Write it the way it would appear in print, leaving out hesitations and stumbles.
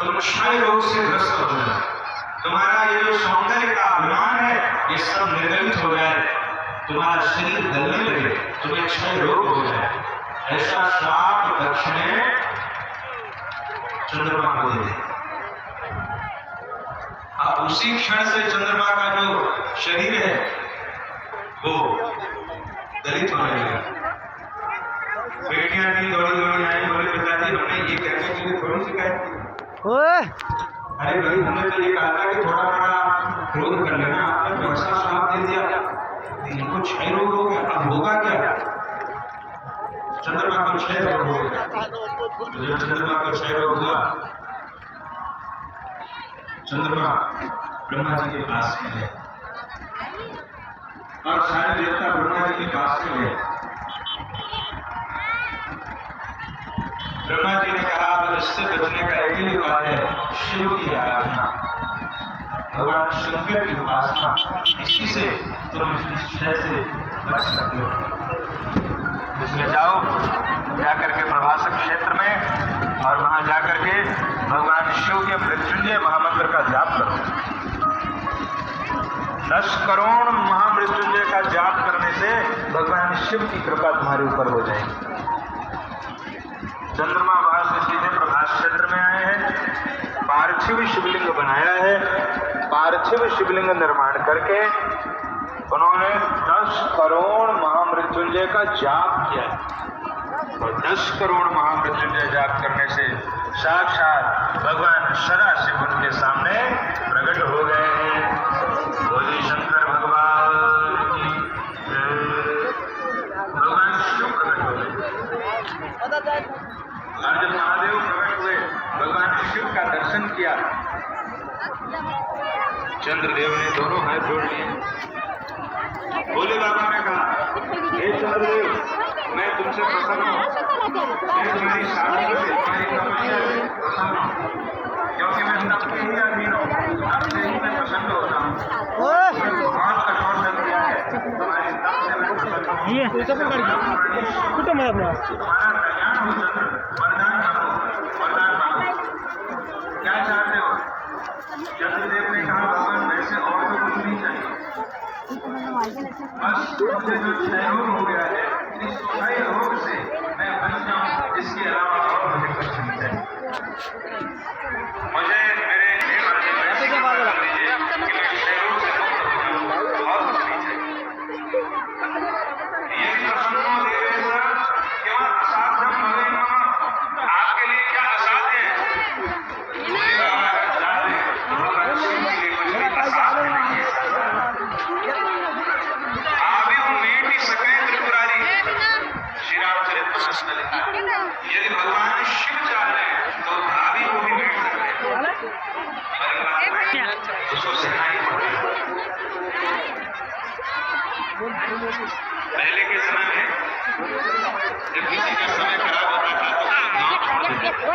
तुम क्षय रोग से ग्रस्त हो जाए, तुम्हारा ये जो सौंदर्य का अभिमान है ये सब निर्गमित हो जाए, तुम्हारा शरीर गलने लगे, तुम्हें क्षय रोग हो जाए, ऐसा श्राप दक्षिणे चंद्रमा को दे दे। अब उसी क्षण से चंद्रमा का जो शरीर है वो दलित होने लगा। बेटियां भी दौड़ी दौड़ी आई, बोले पिताजी हमने ये कहने के लिए थोड़ी शिकायत की। अरे भाई हमने तो ये कहा था कि थोड़ा बड़ा क्रोध कर लेना, आपने वैसा श्राप दे दिया, इनको क्षय रोग हो गया, अब होगा क्या? चंद्रमा को क्षय रोग हो गया। जब चंद्रमा को क्षय रोग हुआ, चंद्रमा ब्रह्मा जी के पास में है और सारे देवता ब्रह्मा जी के पास में है। ब्रह्मा जी ने कहा अब इससे बचने का एक ही उपाय है, शिव की आराधना, भगवान शंकर की उपासना, इसी से तुम इस क्षय से बच सकते हो। इसलिए जाओ जाकर के प्रभासक क्षेत्र में और वहां जाकर के भगवान शिव के मृत्युंजय महामंत्र का जाप करो। 10 करोड़ महामृत्युंजय का जाप करने से भगवान शिव की कृपा तुम्हारे ऊपर हो जाएगी। चंद्रमा वहां से सीधे प्रभास क्षेत्र में आए हैं, पार्थिव शिवलिंग बनाया है, पार्थिव शिवलिंग निर्माण करके उन्होंने 10 करोड़ महामृत्युंजय का जाप किया और 10 करोड़ महामृत्युंजय जाप करने से साक्षात भगवान सदाशिव उनके सामने प्रकट हो गए हैं। बोले शंकर भगवान की जय। भगवान शिव प्रकट हो गए और जब महादेव प्रकट हुए, भगवान शिव का दर्शन किया, चंद्रदेव ने दोनों हाथ जोड़ लिए। भोले बाबा ने कहा हे चंद्रदेव मैं तुमसे प्रसन्न हूँ, मैं तुम्हारी साधना से तुम्हारी तपस्या से प्रसन्न हूँ, क्योंकि मैं तप के ही अधीन हूँ, आपसे ही मैं प्रसन्न होता हूँ। बहुत कठोर लग गया है, तुम्हारी तप से मैं प्रसन्न हूँ। तुम्हारा कल्याण हो चंद्र, वरदान मांगो, वरदान मांगो, क्या चाहते हो? चंद्रदेव ने कहा भगवान वैसे और तो कुछ नहीं चाहिए, बस मुझे जो क्षय रोग हो गया है इस क्षय रोग से मैं बच जाऊं, इसके अलावा और मुझे कुछ नहीं चाहिए। मुझे मेरे ऐसे क्या बात कर लीजिए कि मैं क्षय रोग से मुक्त हो जाऊं, और कुछ नहीं चाहिए। ये प्रसन्नो देवेश केवल असाध्यम भवेन मम, आपके लिए क्या असाध्य है? मुझे असाध्य है, भगवान शिव के लिए कुछ भी असाध्य नहीं है। यदि भगवान शिव चाह रहे हैं तो भाभी को भी भेज सकते हैं, उसको सहना ही पड़ेगा। पहले के समय में जब किसी का समय खराब होता था तो गांव छोड़ देते थे।